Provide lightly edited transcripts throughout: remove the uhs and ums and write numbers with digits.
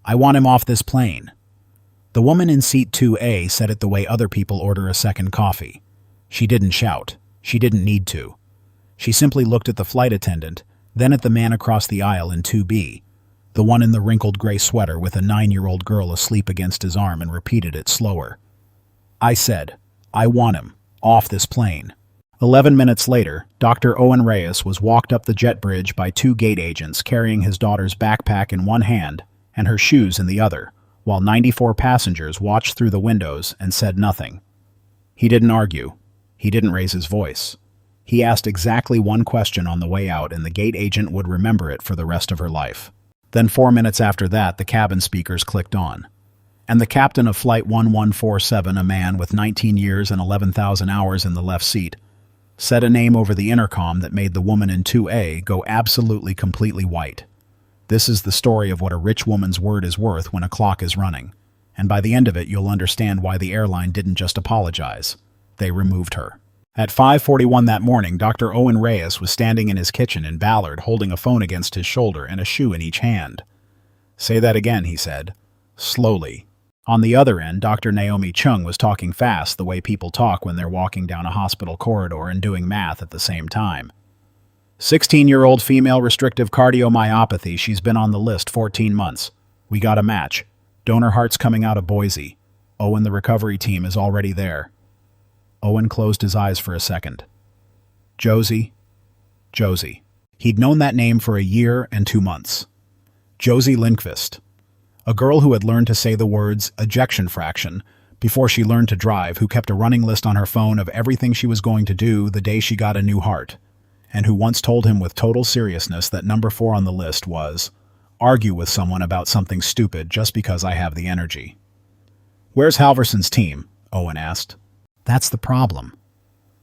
I want him off this plane. The woman in seat 2A said it the way other people order a second coffee. She didn't shout. She didn't need to. She simply looked at the flight attendant, then at the man across the aisle in 2B, the one in the wrinkled gray sweater with a 9-year-old girl asleep against his arm, and repeated it slower. I said, I want him off this plane. 11 minutes later, Dr. Owen Reyes was walked up the jet bridge by 2 gate agents carrying his daughter's backpack in one hand and her shoes in the other, while 94 passengers watched through the windows and said nothing. He didn't argue. He didn't raise his voice. He asked exactly one question on the way out, and the gate agent would remember it for the rest of her life. Then 4 minutes after that, the cabin speakers clicked on. And the captain of Flight 1147, a man with 19 years and 11,000 hours in the left seat, said a name over the intercom that made the woman in 2A go absolutely completely white. This is the story of what a rich woman's word is worth when a clock is running. And by the end of it, you'll understand why the airline didn't just apologize. They removed her. At 5:41 that morning, Dr. Owen Reyes was standing in his kitchen in Ballard, holding a phone against his shoulder and a shoe in each hand. Say that again, he said, slowly. On the other end, Dr. Naomi Chung was talking fast, the way people talk when they're walking down a hospital corridor and doing math at the same time. 16-year-old female restrictive cardiomyopathy. She's been on the list 14 months. We got a match. Donor hearts coming out of Boise. Owen, the recovery team is already there. Owen closed his eyes for a second. Josie. Josie. He'd known that name for a year and 2 months. Josie Lindqvist. A girl who had learned to say the words ejection fraction before she learned to drive, who kept a running list on her phone of everything she was going to do the day she got a new heart, and who once told him with total seriousness that number 4 on the list was, argue with someone about something stupid just because I have the energy. Where's Halverson's team? Owen asked. That's the problem.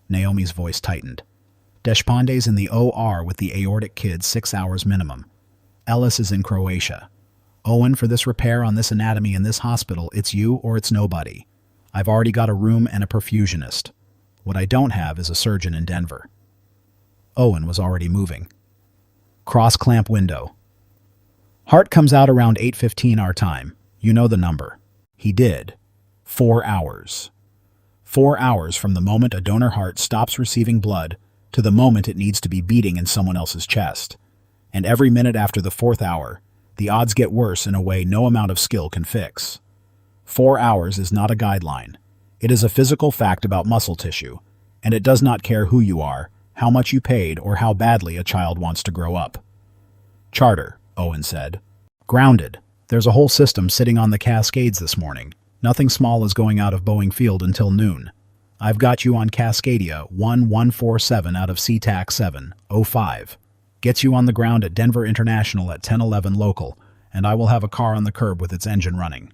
Naomi's voice tightened. Deshpande's in the OR with the aortic kid 6 hours minimum. Ellis is in Croatia. Owen, for this repair on this anatomy in this hospital, it's you or it's nobody. I've already got a room and a perfusionist. What I don't have is a surgeon in Denver. Owen was already moving. Cross-clamp window. Heart comes out around 8:15 our time. You know the number. He did. 4 hours. 4 hours from the moment a donor heart stops receiving blood to the moment it needs to be beating in someone else's chest. And every minute after the 4th hour, the odds get worse in a way no amount of skill can fix. 4 hours is not a guideline. It is a physical fact about muscle tissue, and it does not care who you are, how much you paid, or how badly a child wants to grow up. Charter, Owen said. Grounded. There's a whole system sitting on the Cascades this morning. Nothing small is going out of Boeing Field until noon. I've got you on Cascadia 1147 out of SeaTac 705. Gets you on the ground at Denver International at 10:11 local, and I will have a car on the curb with its engine running.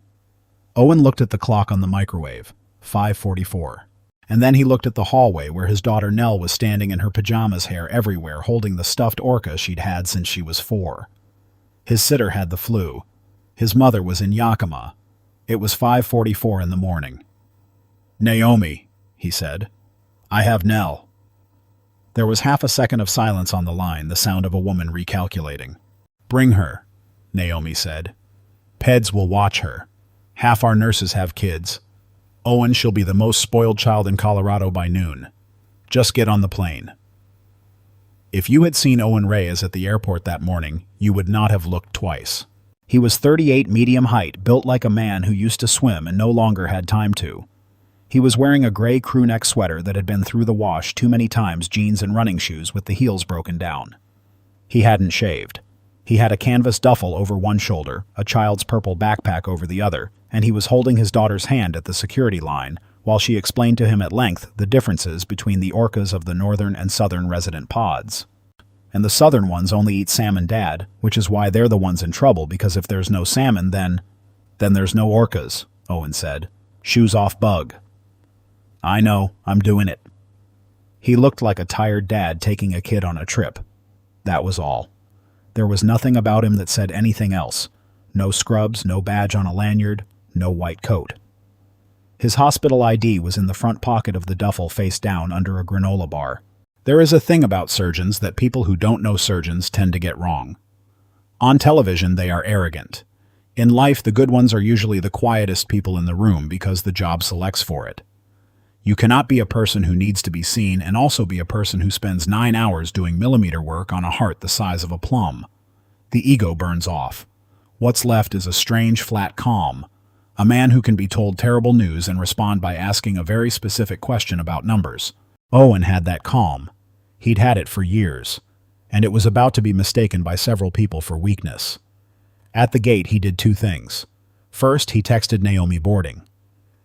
Owen looked at the clock on the microwave, 5:44. And then he looked at the hallway where his daughter Nell was standing in her pajamas, hair everywhere, holding the stuffed orca she'd had since she was 4. His sitter had the flu. His mother was in Yakima. It was 5:44 in the morning. Naomi, he said. I have Nell. There was half a second of silence on the line, the sound of a woman recalculating. Bring her, Naomi said. Peds will watch her. Half our nurses have kids. Owen, she'll be the most spoiled child in Colorado by noon. Just get on the plane. If you had seen Owen Reyes at the airport that morning, you would not have looked twice. He was 38, medium height, built like a man who used to swim and no longer had time to. He was wearing a gray crewneck sweater that had been through the wash too many times, jeans and running shoes with the heels broken down. He hadn't shaved. He had a canvas duffel over one shoulder, a child's purple backpack over the other, and he was holding his daughter's hand at the security line while she explained to him at length the differences between the orcas of the northern and southern resident pods. And the southern ones only eat salmon, Dad, which is why they're the ones in trouble, because if there's no salmon, then there's no orcas, Owen said. Shoes off, bug. I know, I'm doing it. He looked like a tired dad taking a kid on a trip. That was all. There was nothing about him that said anything else. No scrubs, no badge on a lanyard, no white coat. His hospital ID was in the front pocket of the duffel face down under a granola bar. There is a thing about surgeons that people who don't know surgeons tend to get wrong. On television, they are arrogant. In life, the good ones are usually the quietest people in the room because the job selects for it. You cannot be a person who needs to be seen and also be a person who spends 9 hours doing millimeter work on a heart the size of a plum. The ego burns off. What's left is a strange, flat calm. A man who can be told terrible news and respond by asking a very specific question about numbers. Owen had that calm. He'd had it for years, and it was about to be mistaken by several people for weakness. At the gate, he did 2 things. First, he texted Naomi boarding.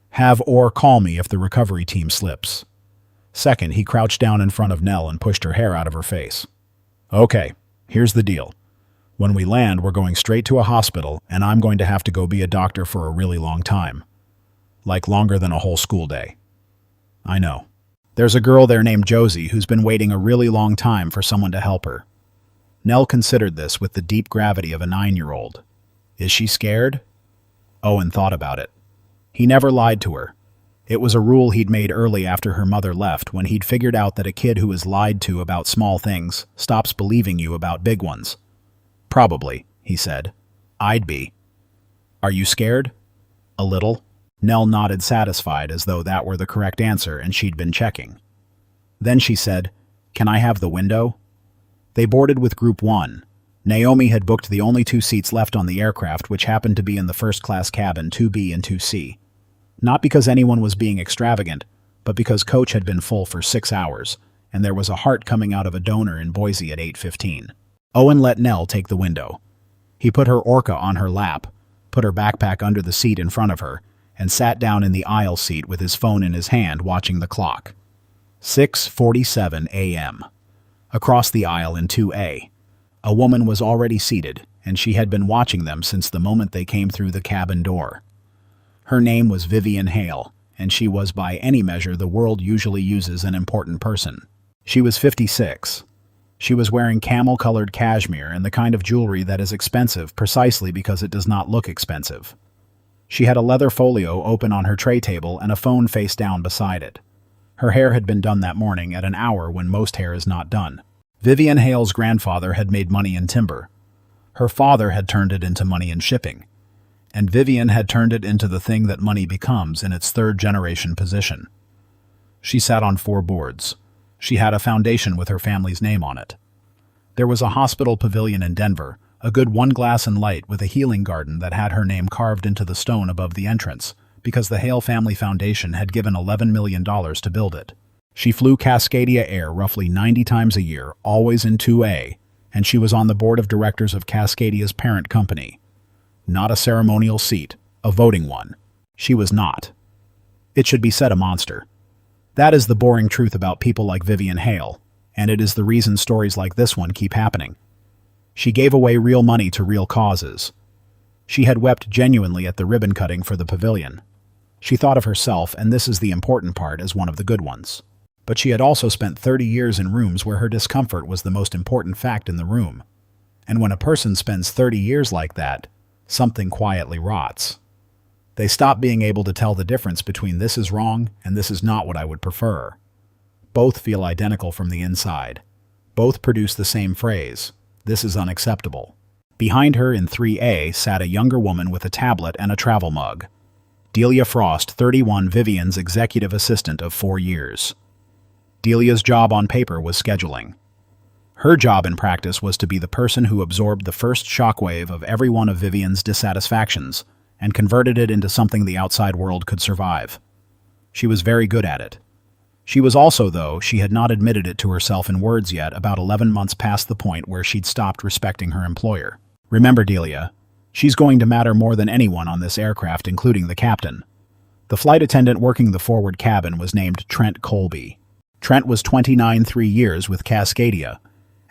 Have or call me if the recovery team slips. Second, he crouched down in front of Nell and pushed her hair out of her face. Okay, here's the deal. When we land, we're going straight to a hospital, and I'm going to have to go be a doctor for a really long time. Like longer than a whole school day. I know. There's a girl there named Josie who's been waiting a really long time for someone to help her. Nell considered this with the deep gravity of a 9-year-old. Is she scared? Owen thought about it. He never lied to her. It was a rule he'd made early after her mother left, when he'd figured out that a kid who is lied to about small things stops believing you about big ones. Probably, he said. I'd be. Are you scared? A little. Nell nodded, satisfied, as though that were the correct answer and she'd been checking. Then she said, Can I have the window? They boarded with Group 1. Naomi had booked the only 2 seats left on the aircraft, which happened to be in the first-class cabin 2B and 2C. Not because anyone was being extravagant, but because coach had been full for 6 hours, and there was a heart coming out of a donor in Boise at 8:15. Owen let Nell take the window. He put her orca on her lap, put her backpack under the seat in front of her, and sat down in the aisle seat with his phone in his hand watching the clock. 6:47 a.m. Across the aisle in 2A, a woman was already seated, and she had been watching them since the moment they came through the cabin door. Her name was Vivian Hale, and she was by any measure the world usually uses an important person. She was 56. She was wearing camel-colored cashmere and the kind of jewelry that is expensive precisely because it does not look expensive. She had a leather folio open on her tray table and a phone face down beside it. Her hair had been done that morning at an hour when most hair is not done. Vivian Hale's grandfather had made money in timber. Her father had turned it into money in shipping. And Vivian had turned it into the thing that money becomes in its 3rd-generation position. She sat on 4 boards. She had a foundation with her family's name on it. There was a hospital pavilion in Denver, a good 1 glass and light with a healing garden that had her name carved into the stone above the entrance, because the Hale Family Foundation had given $11 million to build it. She flew Cascadia Air roughly 90 times a year, always in 2A, and she was on the board of directors of Cascadia's parent company. Not a ceremonial seat, a voting one. She was not. It should be said, a monster. That is the boring truth about people like Vivian Hale, and it is the reason stories like this one keep happening. She gave away real money to real causes. She had wept genuinely at the ribbon cutting for the pavilion. She thought of herself, and this is the important part, as one of the good ones. But she had also spent 30 years in rooms where her discomfort was the most important fact in the room. And when a person spends 30 years like that, something quietly rots. They stop being able to tell the difference between this is wrong and this is not what I would prefer. Both feel identical from the inside. Both produce the same phrase, this is unacceptable. Behind her in 3A sat a younger woman with a tablet and a travel mug. Delia Frost, 31, Vivian's executive assistant of 4 years. Delia's job on paper was scheduling. Her job in practice was to be the person who absorbed the first shockwave of every one of Vivian's dissatisfactions and converted it into something the outside world could survive. She was very good at it. She was also, though she had not admitted it to herself in words yet, about 11 months past the point where she'd stopped respecting her employer. Remember, Delia, she's going to matter more than anyone on this aircraft, including the captain. The flight attendant working the forward cabin was named Trent Colby. Trent was 29, 3 years with Cascadia,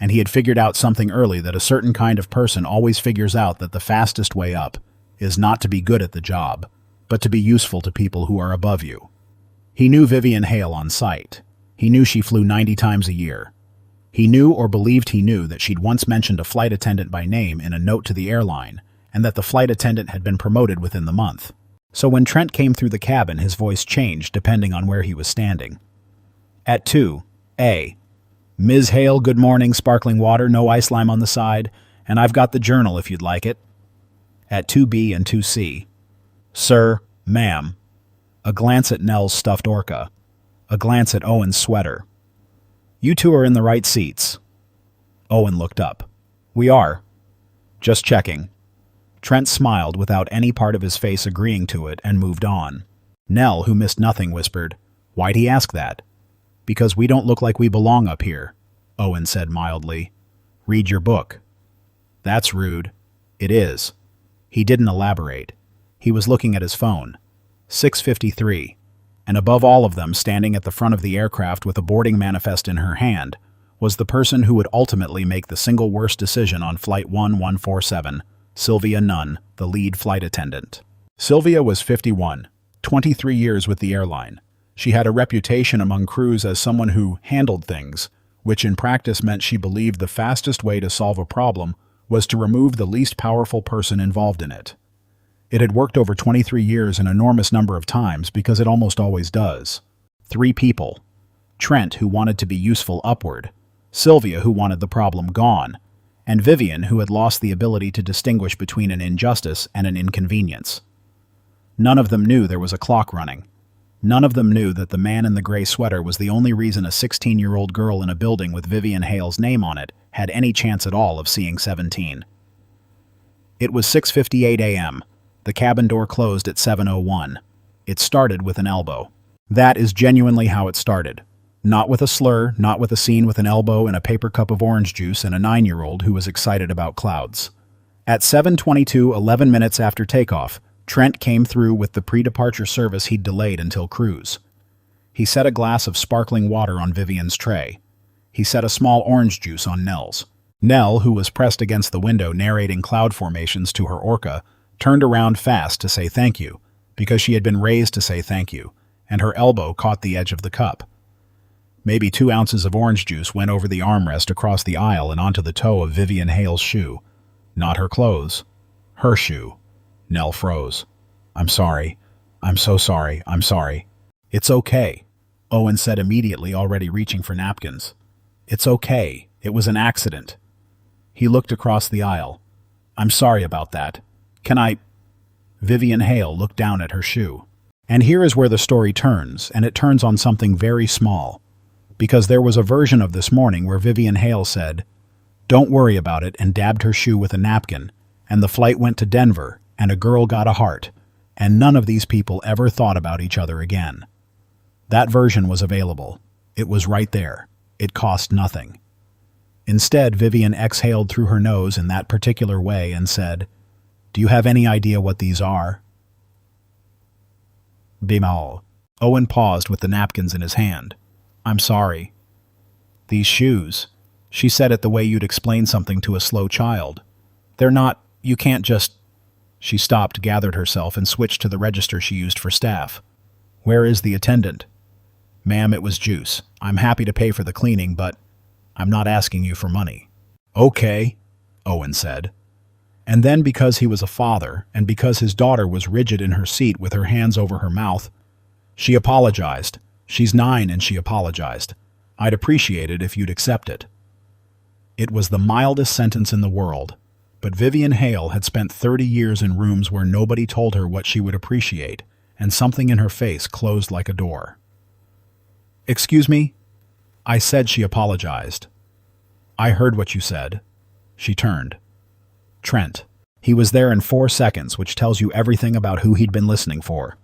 and he had figured out something early that a certain kind of person always figures out, that the fastest way up is not to be good at the job, but to be useful to people who are above you. He knew Vivian Hale on sight. He knew she flew 90 times a year. He knew, or believed he knew, that she'd once mentioned a flight attendant by name in a note to the airline, and that the flight attendant had been promoted within the month. So when Trent came through the cabin, his voice changed depending on where he was standing. At 2A, Ms. Hale, good morning, sparkling water, no ice lime on the side, and I've got the journal if you'd like it. at 2B and 2C. Sir, ma'am. A glance at Nell's stuffed orca. A glance at Owen's sweater. You two are in the right seats. Owen looked up. We are. Just checking. Trent smiled without any part of his face agreeing to it and moved on. Nell, who missed nothing, whispered, Why'd he ask that? Because we don't look like we belong up here, Owen said mildly. Read your book. That's rude. It is. He didn't elaborate. He was looking at his phone. 6:53. And above all of them, standing at the front of the aircraft with a boarding manifest in her hand, was the person who would ultimately make the single worst decision on Flight 1147, Sylvia Nunn, the lead flight attendant. Sylvia was 51, 23 years with the airline. She had a reputation among crews as someone who handled things, which in practice meant she believed the fastest way to solve a problem was to remove the least powerful person involved in it. It had worked over 23 years an enormous number of times because it almost always does. 3 people. Trent, who wanted to be useful upward, Sylvia, who wanted the problem gone, and Vivian, who had lost the ability to distinguish between an injustice and an inconvenience. None of them knew there was a clock running. None of them knew that the man in the gray sweater was the only reason a 16-year-old girl in a building with Vivian Hale's name on it had any chance at all of seeing 17. It was 6:58 a.m. The cabin door closed at 7:01. It started with an elbow. That is genuinely how it started. Not with a slur, not with a scene with an elbow and a paper cup of orange juice and a 9-year-old who was excited about clouds. At 7:22, 11 minutes after takeoff, Trent came through with the pre-departure service he'd delayed until cruise. He set a glass of sparkling water on Vivian's tray. He set a small orange juice on Nell's. Nell, who was pressed against the window narrating cloud formations to her orca, turned around fast to say thank you, because she had been raised to say thank you, and her elbow caught the edge of the cup. Maybe 2 ounces of orange juice went over the armrest across the aisle and onto the toe of Vivian Hale's shoe. Not her clothes. Her shoe. Nell froze. I'm sorry. I'm so sorry. I'm sorry. It's okay, Owen said immediately, already reaching for napkins. It's okay. It was an accident. He looked across the aisle. I'm sorry about that. Can I... Vivian Hale looked down at her shoe. And here is where the story turns, and it turns on something very small. Because there was a version of this morning where Vivian Hale said, Don't worry about it, and dabbed her shoe with a napkin, and the flight went to Denver, and a girl got a heart, and none of these people ever thought about each other again. That version was available. It was right there. It cost nothing. Instead, Vivian exhaled through her nose in that particular way and said, Do you have any idea what these are? Bimal. Owen paused with the napkins in his hand. I'm sorry. These shoes. She said it the way you'd explain something to a slow child. They're not, you can't just... She stopped, gathered herself, and switched to the register she used for staff. Where is the attendant? Ma'am, it was juice. I'm happy to pay for the cleaning, but I'm not asking you for money. Okay, Owen said. And then, because he was a father, and because his daughter was rigid in her seat with her hands over her mouth, she apologized. She's 9 and she apologized. I'd appreciate it if you'd accept it. It was the mildest sentence in the world, but Vivian Hale had spent 30 years in rooms where nobody told her what she would appreciate, and something in her face closed like a door. Excuse me? I said she apologized. I heard what you said. She turned. Trent. He was there in 4 seconds, which tells you everything about who he'd been listening for.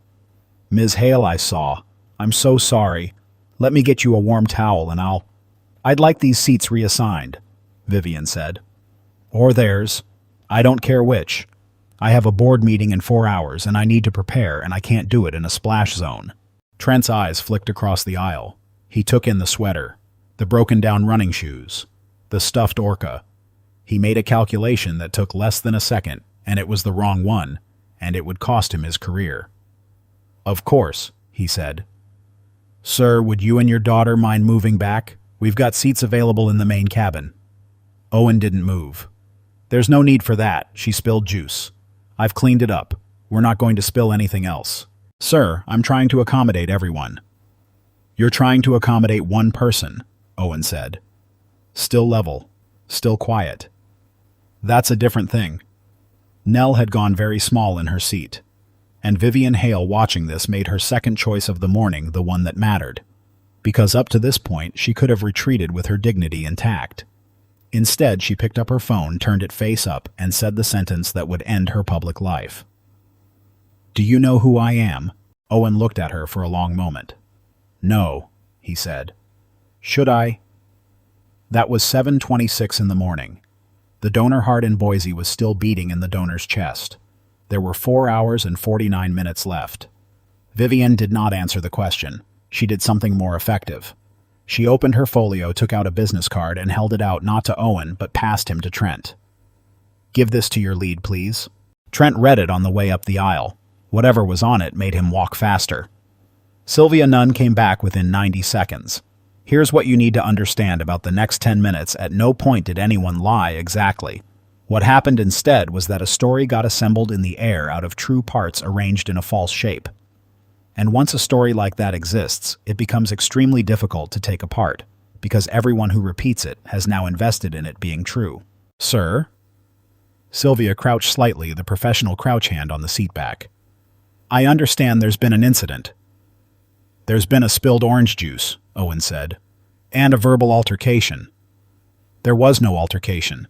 Ms. Hale, I saw. I'm so sorry. Let me get you a warm towel and I'd like these seats reassigned, Vivian said. Or theirs. I don't care which. I have a board meeting in 4 hours and I need to prepare and I can't do it in a splash zone. Trent's eyes flicked across the aisle. He took in the sweater, the broken-down running shoes, the stuffed orca. He made a calculation that took less than a second, and it was the wrong one, and it would cost him his career. Of course, he said. Sir, would you and your daughter mind moving back? We've got seats available in the main cabin. Owen didn't move. There's no need for that. She spilled juice. I've cleaned it up. We're not going to spill anything else. Sir, I'm trying to accommodate everyone. You're trying to accommodate one person, Owen said. Still level. Still quiet. That's a different thing. Nell had gone very small in her seat, and Vivian Hale watching this made her second choice of the morning the one that mattered, because up to this point she could have retreated with her dignity intact. Instead, she picked up her phone, turned it face up, and said the sentence that would end her public life. "Do you know who I am?" Owen looked at her for a long moment. "No," he said. "Should I?" That was 7:26 in the morning. The donor heart in Boise was still beating in the donor's chest. There were 4 hours and 49 minutes left. Vivian did not answer the question. She did something more effective. She opened her folio, took out a business card, and held it out not to Owen, but passed him to Trent. "Give this to your lead, please." Trent read it on the way up the aisle. Whatever was on it made him walk faster. Sylvia Nunn came back within 90 seconds. "Here's what you need to understand about the next 10 minutes. At no point did anyone lie exactly. What happened instead was that a story got assembled in the air out of true parts arranged in a false shape. And once a story like that exists, it becomes extremely difficult to take apart, because everyone who repeats it has now invested in it being true." "Sir?" Sylvia crouched slightly, the professional crouch hand on the seat back. "I understand there's been an incident." "There's been a spilled orange juice," Owen said, "and a verbal altercation." "There was no altercation.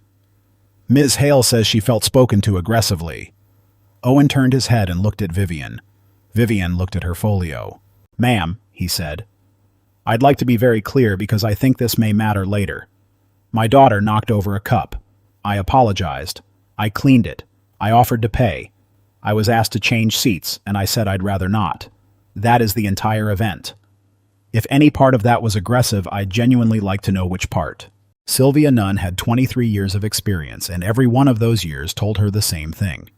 Ms. Hale says she felt spoken to aggressively." Owen turned his head and looked at Vivian. Vivian looked at her folio. "Ma'am," he said, "I'd like to be very clear because I think this may matter later. My daughter knocked over a cup. I apologized. I cleaned it. I offered to pay. I was asked to change seats, and I said I'd rather not. That is the entire event. If any part of that was aggressive, I'd genuinely like to know which part." Sylvia Nunn had 23 years of experience, and every one of those years told her the same thing.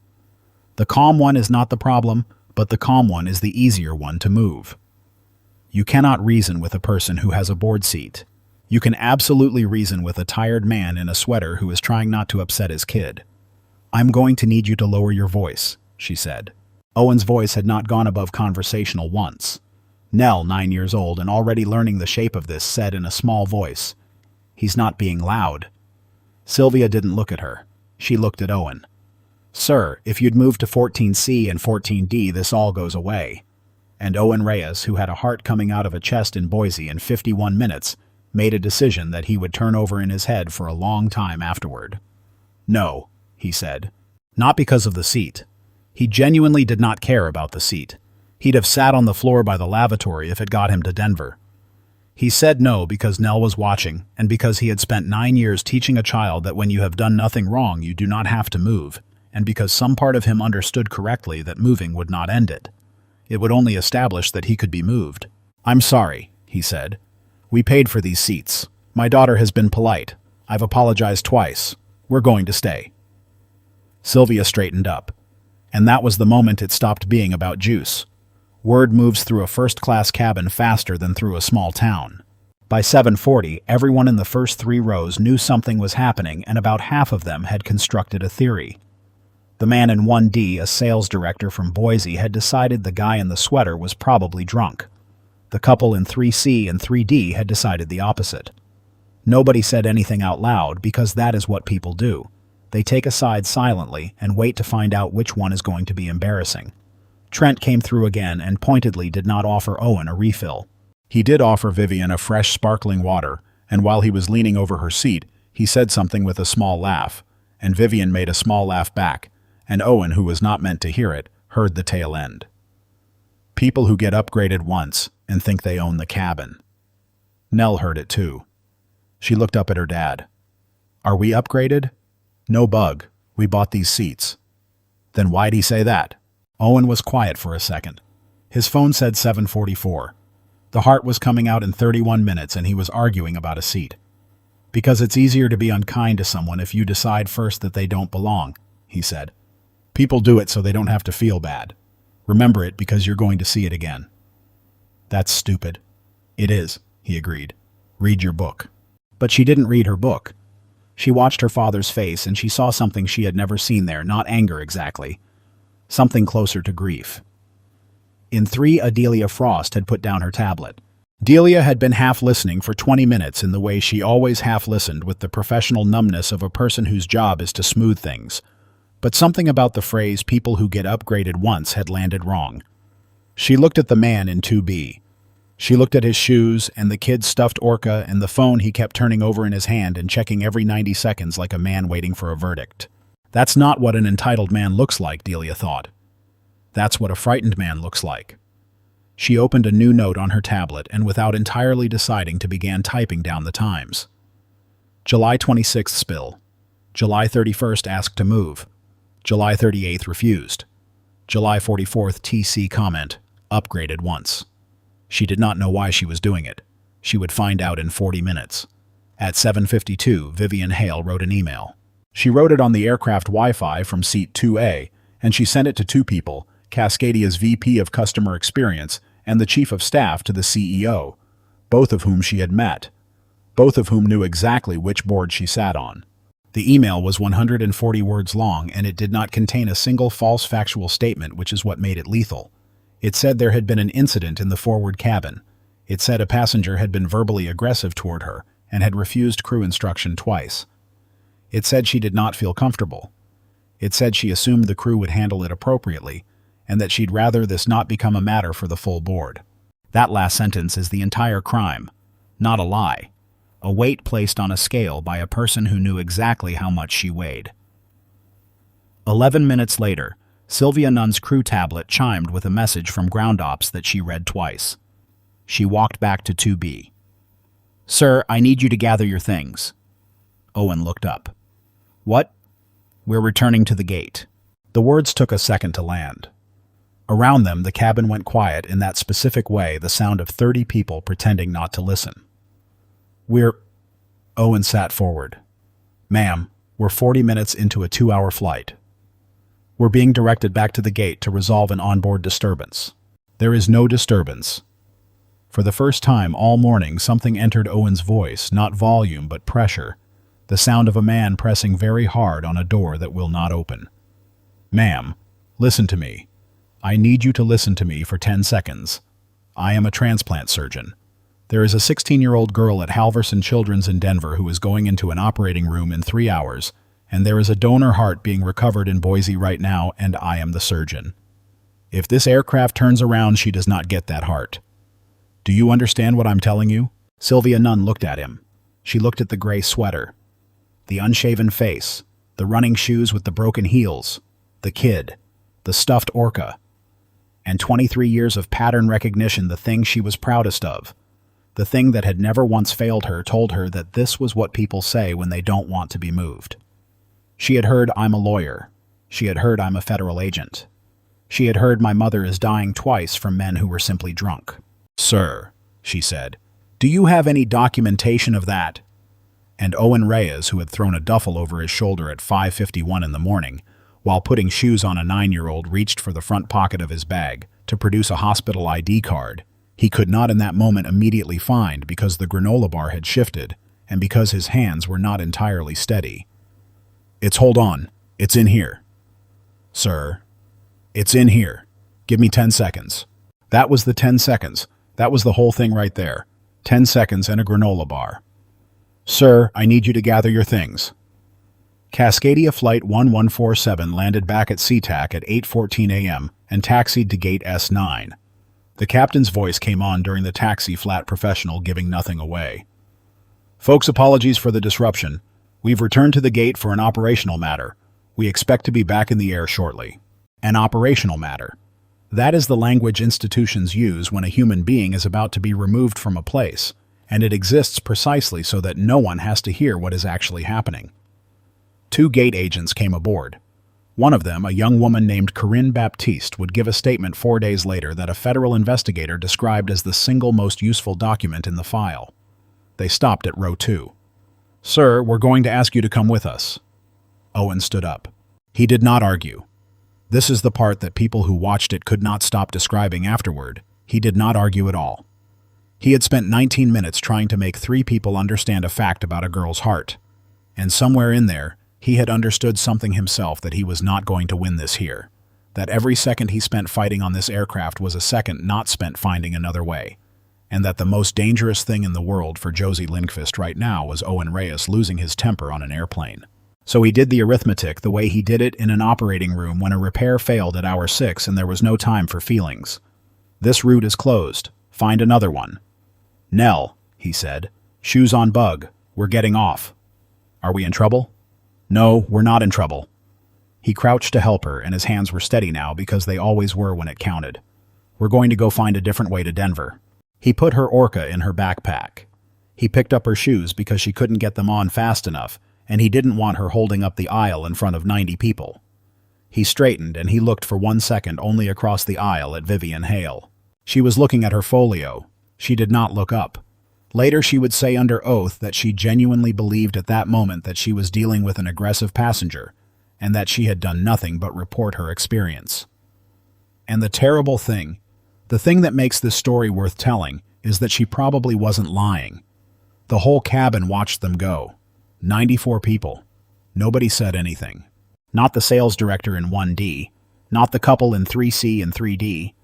The calm one is not the problem, but the calm one is the easier one to move. You cannot reason with a person who has a board seat. You can absolutely reason with a tired man in a sweater who is trying not to upset his kid. "I'm going to need you to lower your voice," she said. Owen's voice had not gone above conversational once. Nell, 9 years old and already learning the shape of this, said in a small voice, "He's not being loud." Sylvia didn't look at her. She looked at Owen. "Sir, if you'd move to 14C and 14D, this all goes away." And Owen Reyes, who had a heart coming out of a chest in Boise in 51 minutes, made a decision that he would turn over in his head for a long time afterward. "No," he said. Not because of the seat. He genuinely did not care about the seat. He'd have sat on the floor by the lavatory if it got him to Denver. He said no because Nell was watching, and because he had spent 9 years teaching a child that when you have done nothing wrong, you do not have to move, and because some part of him understood correctly that moving would not end it. It would only establish that he could be moved. "I'm sorry," he said. "We paid for these seats. My daughter has been polite. I've apologized twice. We're going to stay." Sylvia straightened up. And that was the moment it stopped being about juice. Word moves through a first-class cabin faster than through a small town. By 7:40, everyone in the first 3 rows knew something was happening, and about half of them had constructed a theory. The man in 1D, a sales director from Boise, had decided the guy in the sweater was probably drunk. The couple in 3C and 3D had decided the opposite. Nobody said anything out loud because that is what people do. They take a side silently and wait to find out which one is going to be embarrassing. Trent came through again and pointedly did not offer Owen a refill. He did offer Vivian a fresh sparkling water, and while he was leaning over her seat, he said something with a small laugh, and Vivian made a small laugh back, and Owen, who was not meant to hear it, heard the tail end. People who get upgraded once and think they own the cabin. Nell heard it too. She looked up at her dad. "Are we upgraded?" "No bug. We bought these seats." "Then why'd he say that?" Owen was quiet for a second. His phone said 7:44. The heart was coming out in 31 minutes and he was arguing about a seat. "Because it's easier to be unkind to someone if you decide first that they don't belong," he said. "People do it so they don't have to feel bad. Remember it because you're going to see it again." "That's stupid." "It is," he agreed. "Read your book." But she didn't read her book. She watched her father's face and she saw something she had never seen there, not anger exactly. Something closer to grief. In 3, Adelia Frost had put down her tablet. Delia had been half listening for 20 minutes in the way she always half listened, with the professional numbness of a person whose job is to smooth things. But something about the phrase "people who get upgraded once" had landed wrong. She looked at the man in 2B. She looked at his shoes and the kid's stuffed orca and the phone he kept turning over in his hand and checking every 90 seconds like a man waiting for a verdict. That's not what an entitled man looks like, Delia thought. That's what a frightened man looks like. She opened a new note on her tablet and without entirely deciding began typing down the times. July 26th spill. July 31st asked to move. July 38th refused. July 44th TC comment, upgraded once. She did not know why she was doing it. She would find out in 40 minutes. At 7:52, Vivian Hale wrote an email. She wrote it on the aircraft Wi-Fi from seat 2A, and she sent it to two people, Cascadia's VP of Customer Experience and the Chief of Staff to the CEO, both of whom she had met, both of whom knew exactly which board she sat on. The email was 140 words long, and it did not contain a single false factual statement, which is what made it lethal. It said there had been an incident in the forward cabin. It said a passenger had been verbally aggressive toward her and had refused crew instruction twice. It said she did not feel comfortable. It said she assumed the crew would handle it appropriately, and that she'd rather this not become a matter for the full board. That last sentence is the entire crime, not a lie. A weight placed on a scale by a person who knew exactly how much she weighed. 11 minutes later, Sylvia Nunn's crew tablet chimed with a message from Ground Ops that she read twice. She walked back to 2B. "Sir, I need you to gather your things." Owen looked up. "What?" "We're returning to the gate." The words took a second to land. Around them, the cabin went quiet in that specific way, the sound of 30 people pretending not to listen. Owen sat forward. "Ma'am, we're 40 minutes into a 2-hour flight. We're being directed back to the gate to resolve an onboard disturbance." "There is no disturbance." For the first time all morning, something entered Owen's voice, not volume but pressure, the sound of a man pressing very hard on a door that will not open. "Ma'am, listen to me. I need you to listen to me for 10 seconds. I am a transplant surgeon. There is a 16-year-old girl at Halverson Children's in Denver who is going into an operating room in 3 hours, and there is a donor heart being recovered in Boise right now, and I am the surgeon. If this aircraft turns around, she does not get that heart. Do you understand what I'm telling you?" Sylvia Nunn looked at him. She looked at the gray sweater, the unshaven face, the running shoes with the broken heels, the kid, the stuffed orca, and 23 years of pattern recognition, the thing she was proudest of. The thing that had never once failed her told her that this was what people say when they don't want to be moved. She had heard, "I'm a lawyer." She had heard, "I'm a federal agent." She had heard, "My mother is dying twice," from men who were simply drunk. "Sir," she said, "do you have any documentation of that?" And Owen Reyes, who had thrown a duffel over his shoulder at 5:51 in the morning, while putting shoes on a 9-year-old, reached for the front pocket of his bag to produce a hospital ID card. He could not in that moment immediately find because the granola bar had shifted and because his hands were not entirely steady. Hold on. It's in here." "Sir, it's in here. Give me 10 seconds. That was the 10 seconds. That was the whole thing right there. 10 seconds and a granola bar. "Sir, I need you to gather your things." Cascadia Flight 1147 landed back at SeaTac at 8:14 a.m. and taxied to Gate S9. The captain's voice came on during the taxi, flat professional, giving nothing away. "Folks, apologies for the disruption. We've returned to the gate for an operational matter. We expect to be back in the air shortly." An operational matter. That is the language institutions use when a human being is about to be removed from a place, and it exists precisely so that no one has to hear what is actually happening. 2 gate agents came aboard. One of them, a young woman named Corinne Baptiste, would give a statement 4 days later that a federal investigator described as the single most useful document in the file. They stopped at row 2. "Sir, we're going to ask you to come with us." Owen stood up. He did not argue. This is the part that people who watched it could not stop describing afterward. He did not argue at all. He had spent 19 minutes trying to make 3 people understand a fact about a girl's heart. And somewhere in there, he had understood something himself, that he was not going to win this here. That every second he spent fighting on this aircraft was a second not spent finding another way. And that the most dangerous thing in the world for Josie Lindqvist right now was Owen Reyes losing his temper on an airplane. So he did the arithmetic the way he did it in an operating room when a repair failed at hour 6 and there was no time for feelings. This route is closed. Find another one. Nell, he said. Shoes on bug. We're getting off. Are we in trouble? No, we're not in trouble. He crouched to help her and his hands were steady now because they always were when it counted. We're going to go find a different way to Denver. He put her orca in her backpack. He picked up her shoes because she couldn't get them on fast enough, and he didn't want her holding up the aisle in front of 90 people. He straightened and he looked for 1 second only across the aisle at Vivian Hale. She was looking at her folio. She did not look up. Later she would say under oath that she genuinely believed at that moment that she was dealing with an aggressive passenger, and that she had done nothing but report her experience. And the terrible thing, the thing that makes this story worth telling, is that she probably wasn't lying. The whole cabin watched them go. 94 people. Nobody said anything. Not the sales director in 1D, not the couple in 3C and 3D,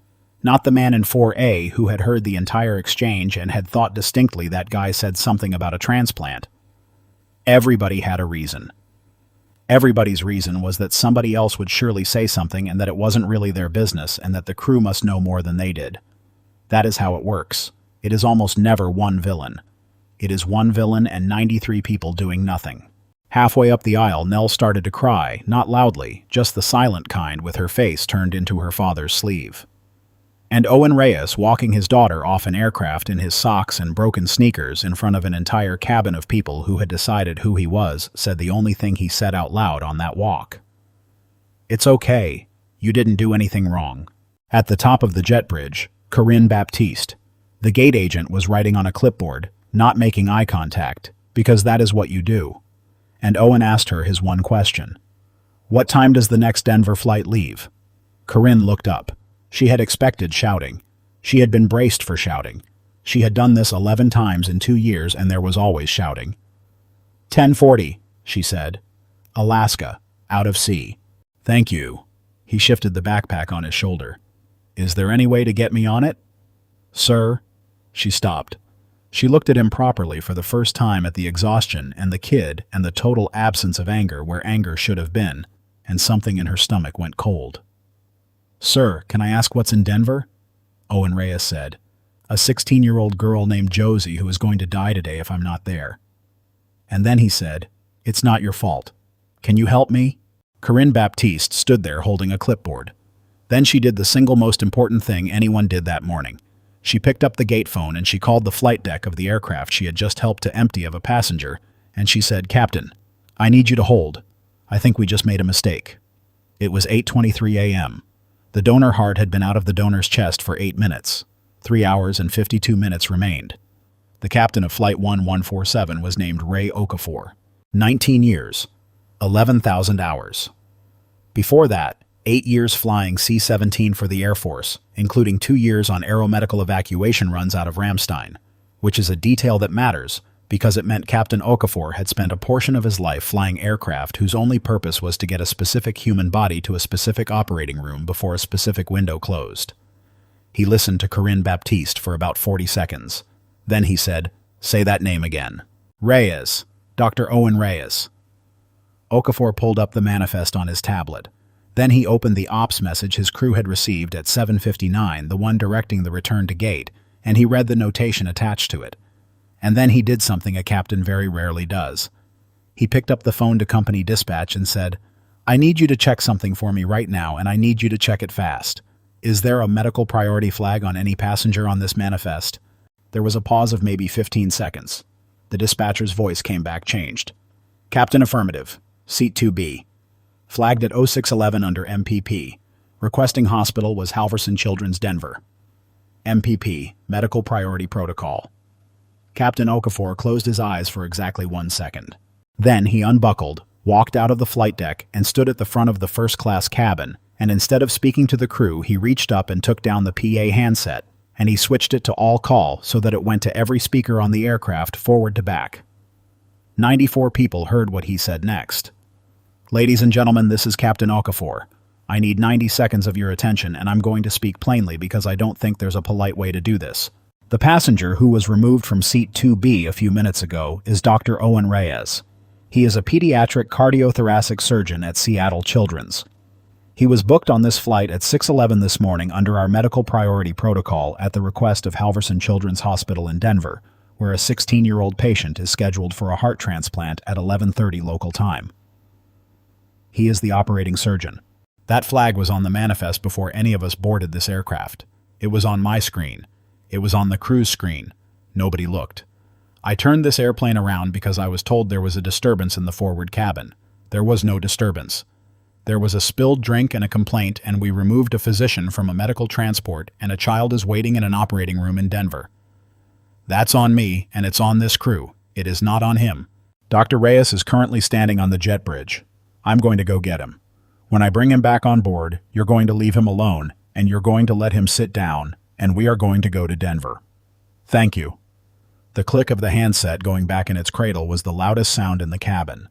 not the man in 4A who had heard the entire exchange and had thought distinctly that guy said something about a transplant. Everybody had a reason. Everybody's reason was that somebody else would surely say something and that it wasn't really their business and that the crew must know more than they did. That is how it works. It is almost never one villain. It is one villain and 93 people doing nothing. Halfway up the aisle, Nell started to cry, not loudly, just the silent kind with her face turned into her father's sleeve. And Owen Reyes, walking his daughter off an aircraft in his socks and broken sneakers in front of an entire cabin of people who had decided who he was, said the only thing he said out loud on that walk. It's okay. You didn't do anything wrong. At the top of the jet bridge, Corinne Baptiste, the gate agent, was writing on a clipboard, not making eye contact, because that is what you do. And Owen asked her his one question. What time does the next Denver flight leave? Corinne looked up. She had expected shouting. She had been braced for shouting. She had done this 11 times in 2 years and there was always shouting. 10:40, she said. Alaska, out of sea. Thank you. He shifted the backpack on his shoulder. Is there any way to get me on it? Sir? She stopped. She looked at him properly for the first time at the exhaustion and the kid and the total absence of anger where anger should have been, and something in her stomach went cold. Sir, can I ask what's in Denver? Owen Reyes said. A 16-year-old girl named Josie who is going to die today if I'm not there. And then he said, It's not your fault. Can you help me? Corinne Baptiste stood there holding a clipboard. Then she did the single most important thing anyone did that morning. She picked up the gate phone and she called the flight deck of the aircraft she had just helped to empty of a passenger, and she said, Captain, I need you to hold. I think we just made a mistake. It was 8:23 a.m. The donor heart had been out of the donor's chest for 8 minutes. 3 hours and 52 minutes remained. The captain of Flight 1147 was named Ray Okafor. 19 years. 11,000 hours. Before that, 8 years flying C-17 for the Air Force, including 2 years on aeromedical evacuation runs out of Ramstein, which is a detail that matters because it meant Captain Okafor had spent a portion of his life flying aircraft whose only purpose was to get a specific human body to a specific operating room before a specific window closed. He listened to Corinne Baptiste for about 40 seconds. Then he said, Say that name again. Reyes. Dr. Owen Reyes. Okafor pulled up the manifest on his tablet. Then he opened the ops message his crew had received at 7:59, the one directing the return to gate, and he read the notation attached to it. And then he did something a captain very rarely does. He picked up the phone to company dispatch and said, I need you to check something for me right now, and I need you to check it fast. Is there a medical priority flag on any passenger on this manifest? There was a pause of maybe 15 seconds. The dispatcher's voice came back changed. Captain, affirmative. Seat 2B. Flagged at 0611 under MPP. Requesting hospital was Halverson Children's, Denver. MPP, Medical Priority Protocol. Captain Okafor closed his eyes for exactly 1 second. Then he unbuckled, walked out of the flight deck, and stood at the front of the first-class cabin, and instead of speaking to the crew, he reached up and took down the PA handset, and he switched it to all call so that it went to every speaker on the aircraft forward to back. 94 people heard what he said next. Ladies and gentlemen, this is Captain Okafor. I need 90 seconds of your attention, and I'm going to speak plainly because I don't think there's a polite way to do this. The passenger who was removed from seat 2B a few minutes ago is Dr. Owen Reyes. He is a pediatric cardiothoracic surgeon at Seattle Children's. He was booked on this flight at 6:11 this morning under our medical priority protocol at the request of Halverson Children's Hospital in Denver, where a 16-year-old patient is scheduled for a heart transplant at 11:30 local time. He is the operating surgeon. That flag was on the manifest before any of us boarded this aircraft. It was on my screen. It was on the crew's screen. Nobody looked. I turned this airplane around because I was told there was a disturbance in the forward cabin. There was no disturbance. There was a spilled drink and a complaint, and we removed a physician from a medical transport, and a child is waiting in an operating room in Denver. That's on me, and it's on this crew. It is not on him. Dr. Reyes is currently standing on the jet bridge. I'm going to go get him. When I bring him back on board, you're going to leave him alone, and you're going to let him sit down, and we are going to go to Denver. Thank you. The click of the handset going back in its cradle was the loudest sound in the cabin.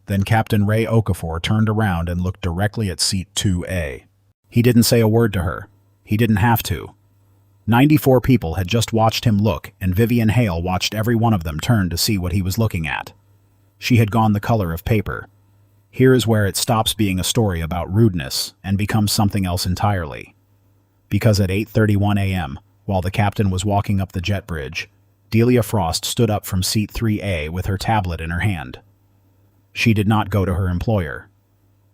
Then Captain Ray Okafor turned around and looked directly at seat 2A. He didn't say a word to her. He didn't have to. 94 people had just watched him look, and Vivian Hale watched every one of them turn to see what he was looking at. She had gone the color of paper. Here is where it stops being a story about rudeness and becomes something else entirely. Because at 8:31 a.m., while the captain was walking up the jet bridge, Delia Frost stood up from seat 3A with her tablet in her hand. She did not go to her employer.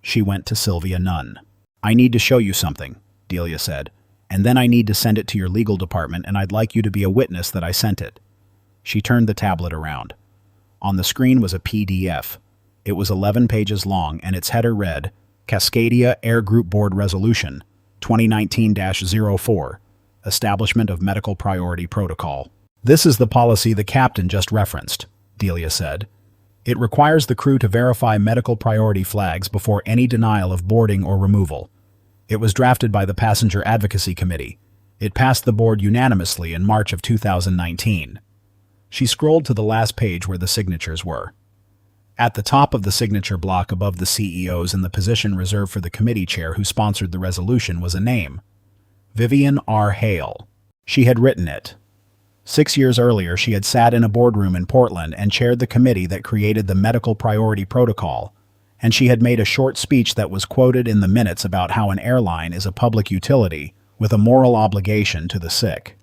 She went to Sylvia Nunn. I need to show you something, Delia said, and then I need to send it to your legal department, and I'd like you to be a witness that I sent it. She turned the tablet around. On the screen was a PDF. It was 11 pages long, and its header read, Cascadia Air Group Board Resolution, 2019-04, Establishment of Medical Priority Protocol. This is the policy the captain just referenced, Delia said. It requires the crew to verify medical priority flags before any denial of boarding or removal. It was drafted by the Passenger Advocacy Committee. It passed the board unanimously in March of 2019. She scrolled to the last page where the signatures were. At the top of the signature block above the CEOs and the position reserved for the committee chair who sponsored the resolution was a name. Vivian R. Hale. She had written it. 6 years earlier, she had sat in a boardroom in Portland and chaired the committee that created the Medical Priority Protocol, and she had made a short speech that was quoted in the minutes about how an airline is a public utility with a moral obligation to the sick.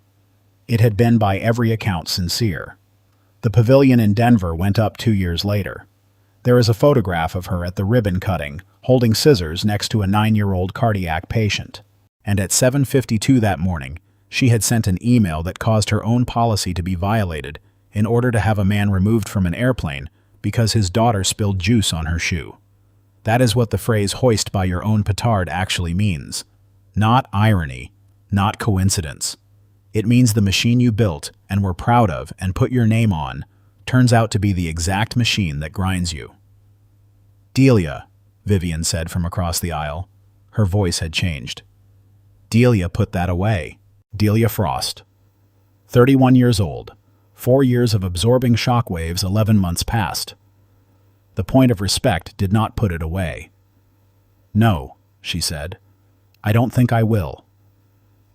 It had been by every account sincere. The pavilion in Denver went up 2 years later. There is a photograph of her at the ribbon cutting, holding scissors next to a 9-year-old cardiac patient. And at 7:52 that morning, she had sent an email that caused her own policy to be violated in order to have a man removed from an airplane because his daughter spilled juice on her shoe. That is what the phrase hoist by your own petard actually means. Not irony, not coincidence. It means the machine you built and were proud of and put your name on turns out to be the exact machine that grinds you. Delia, Vivian said from across the aisle. Her voice had changed. Delia put that away. Delia Frost. 31 years old. 4 years of absorbing shockwaves, 11 months past. The point of respect did not put it away. No, she said. I don't think I will.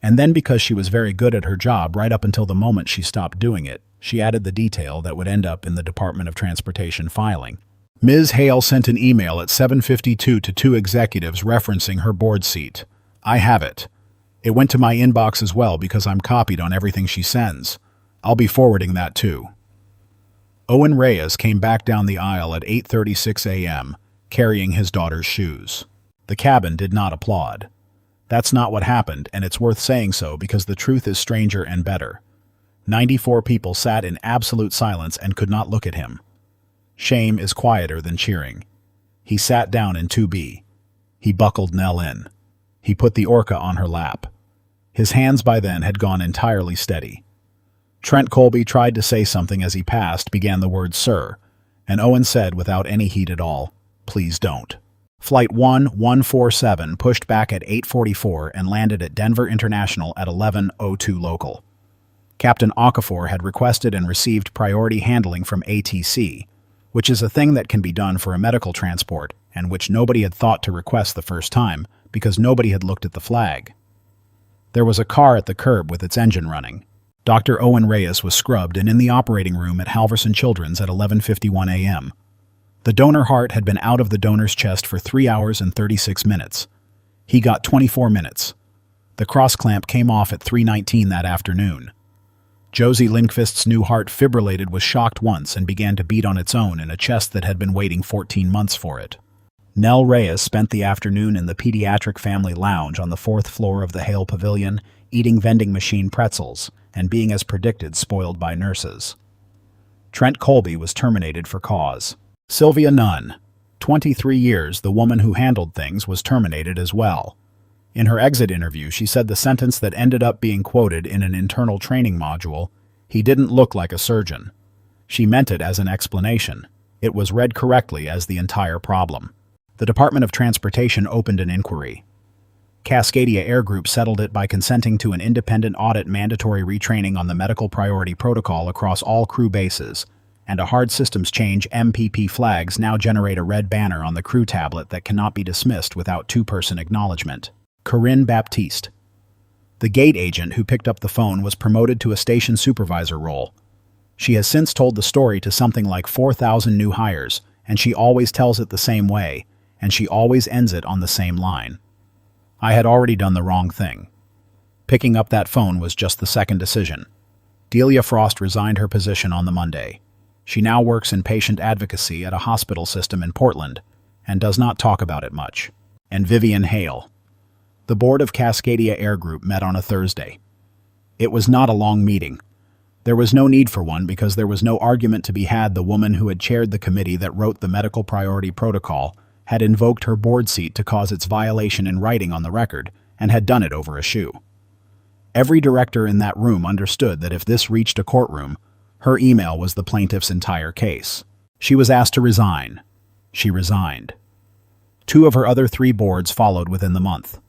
And then because she was very good at her job right up until the moment she stopped doing it, she added the detail that would end up in the Department of Transportation filing. Ms. Hale sent an email at 7:52 to 2 executives referencing her board seat. I have it. It went to my inbox as well because I'm copied on everything she sends. I'll be forwarding that too. Owen Reyes came back down the aisle at 8:36 a.m., carrying his daughter's shoes. The cabin did not applaud. That's not what happened, and it's worth saying so because the truth is stranger and better. 94 people sat in absolute silence and could not look at him. Shame is quieter than cheering. He sat down in 2B. He buckled Nell in. He put the orca on her lap. His hands by then had gone entirely steady. Trent Colby tried to say something as he passed, began the word sir, and Owen said without any heat at all, please don't. Flight 1147 pushed back at 8:44 and landed at Denver International at 11:02 local. Captain Okafor had requested and received priority handling from ATC, which is a thing that can be done for a medical transport and which nobody had thought to request the first time because nobody had looked at the flag. There was a car at the curb with its engine running. Dr. Owen Reyes was scrubbed and in the operating room at Halverson Children's at 11:51 a.m. The donor heart had been out of the donor's chest for 3 hours and 36 minutes. He got 24 minutes. The cross clamp came off at 3:19 that afternoon. Josie Lindqvist's new heart fibrillated, was shocked once, and began to beat on its own in a chest that had been waiting 14 months for it. Nell Reyes spent the afternoon in the pediatric family lounge on the 4th floor of the Hale Pavilion, eating vending machine pretzels and being, as predicted, spoiled by nurses. Trent Colby was terminated for cause. Sylvia Nunn, 23 years, the woman who handled things, was terminated as well. In her exit interview, she said the sentence that ended up being quoted in an internal training module, "He didn't look like a surgeon." She meant it as an explanation. It was read correctly as the entire problem. The Department of Transportation opened an inquiry. Cascadia Air Group settled it by consenting to an independent audit, mandatory retraining on the medical priority protocol across all crew bases, and a hard systems change. MPP flags now generate a red banner on the crew tablet that cannot be dismissed without two-person acknowledgement. Corinne Baptiste. The gate agent who picked up the phone was promoted to a station supervisor role. She has since told the story to something like 4,000 new hires, and she always tells it the same way, and she always ends it on the same line. "I had already done the wrong thing. Picking up that phone was just the second decision." Delia Frost resigned her position on the Monday. She now works in patient advocacy at a hospital system in Portland and does not talk about it much. And Vivian Hale. The board of Cascadia Air Group met on a Thursday. It was not a long meeting. There was no need for one because there was no argument to be had. The woman who had chaired the committee that wrote the medical priority protocol had invoked her board seat to cause its violation in writing on the record, and had done it over a shoe. Every director in that room understood that if this reached a courtroom, her email was the plaintiff's entire case. She was asked to resign. She resigned. 2 of her other 3 boards followed within the month.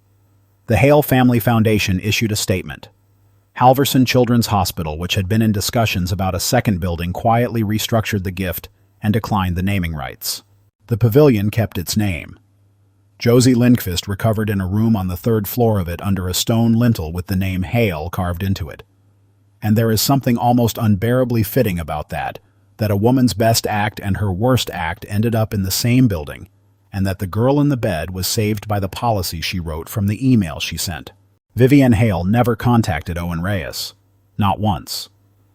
The Hale Family Foundation issued a statement. Halverson Children's Hospital, which had been in discussions about a second building, quietly restructured the gift and declined the naming rights. The pavilion kept its name. Josie Lindqvist recovered in a room on the 3rd floor of it under a stone lintel with the name Hale carved into it. And there is something almost unbearably fitting about that a woman's best act and her worst act ended up in the same building, and that the girl in the bed was saved by the policy she wrote from the email she sent. Vivian Hale never contacted Owen Reyes. Not once.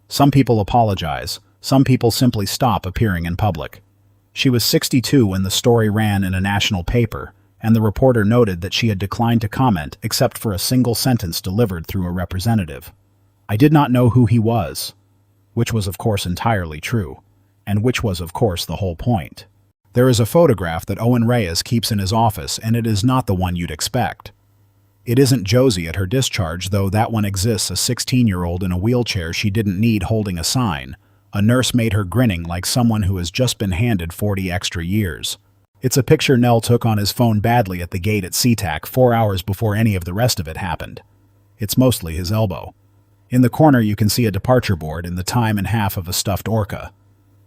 Some people apologize. Some people simply stop appearing in public. She was 62 when the story ran in a national paper, and the reporter noted that she had declined to comment except for a single sentence delivered through a representative. "I did not know who he was," which was of course entirely true, and which was of course the whole point. There is a photograph that Owen Reyes keeps in his office, and it is not the one you'd expect. It isn't Josie at her discharge, though that one exists, a 16-year-old in a wheelchair she didn't need holding a sign. A nurse made her grinning like someone who has just been handed 40 extra years. It's a picture Nell took on his phone badly at the gate at SeaTac 4 hours before any of the rest of it happened. It's mostly his elbow. In the corner you can see a departure board and the time and half of a stuffed orca.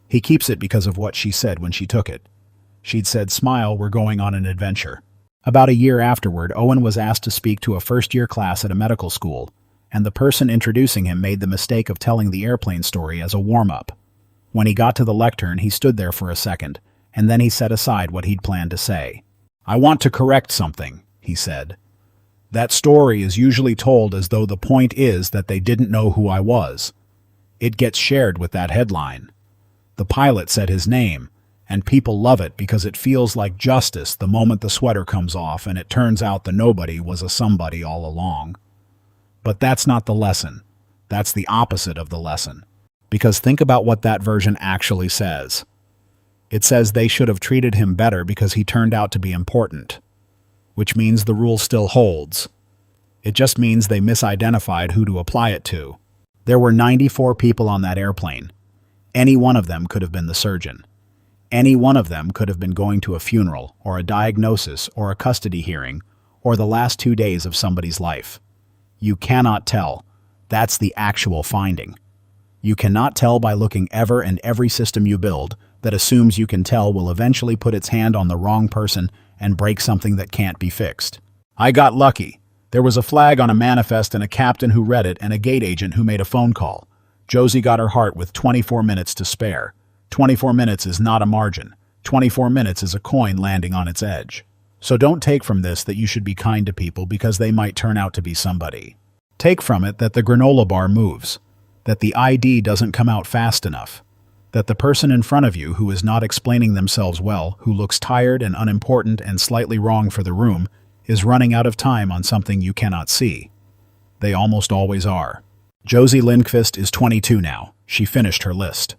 He keeps it because of what she said when she took it. She'd said, "Smile, we're going on an adventure." About a year afterward, Owen was asked to speak to a first-year class at a medical school, and the person introducing him made the mistake of telling the airplane story as a warm-up. When he got to the lectern, he stood there for a second, and then he set aside what he'd planned to say. "I want to correct something," he said. "That story is usually told as though the point is that they didn't know who I was. It gets shared with that headline. The pilot said his name, and people love it because it feels like justice the moment the sweater comes off and it turns out the nobody was a somebody all along. But that's not the lesson. That's the opposite of the lesson. Because think about what that version actually says. It says they should have treated him better because he turned out to be important. Which means the rule still holds. It just means they misidentified who to apply it to. There were 94 people on that airplane. Any one of them could have been the surgeon. Any one of them could have been going to a funeral, or a diagnosis, or a custody hearing, or the last 2 days of somebody's life. You cannot tell. That's the actual finding. You cannot tell by looking ever, and every system you build that assumes you can tell will eventually put its hand on the wrong person and break something that can't be fixed. I got lucky. There was a flag on a manifest and a captain who read it and a gate agent who made a phone call. Josie got her heart with 24 minutes to spare. 24 minutes is not a margin. 24 minutes is a coin landing on its edge. So don't take from this that you should be kind to people because they might turn out to be somebody. Take from it that the granola bar moves, that the ID doesn't come out fast enough, that the person in front of you who is not explaining themselves well, who looks tired and unimportant and slightly wrong for the room, is running out of time on something you cannot see. They almost always are. Josie Lindqvist is 22 now. She finished her list.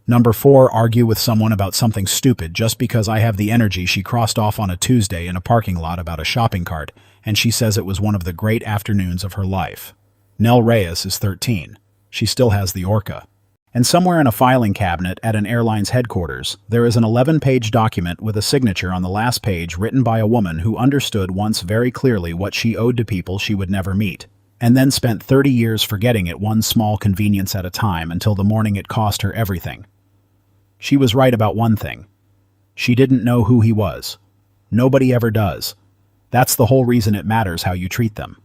Number 4, argue with someone about something stupid just because I have the energy. She crossed off on a Tuesday in a parking lot about a shopping cart, and she says it was one of the great afternoons of her life. Nell Reyes is 13. She still has the Orca. And somewhere in a filing cabinet at an airline's headquarters, there is an 11-page document with a signature on the last page written by a woman who understood once very clearly what she owed to people she would never meet, and then spent 30 years forgetting it one small convenience at a time until the morning it cost her everything. She was right about one thing. She didn't know who he was. Nobody ever does. That's the whole reason it matters how you treat them.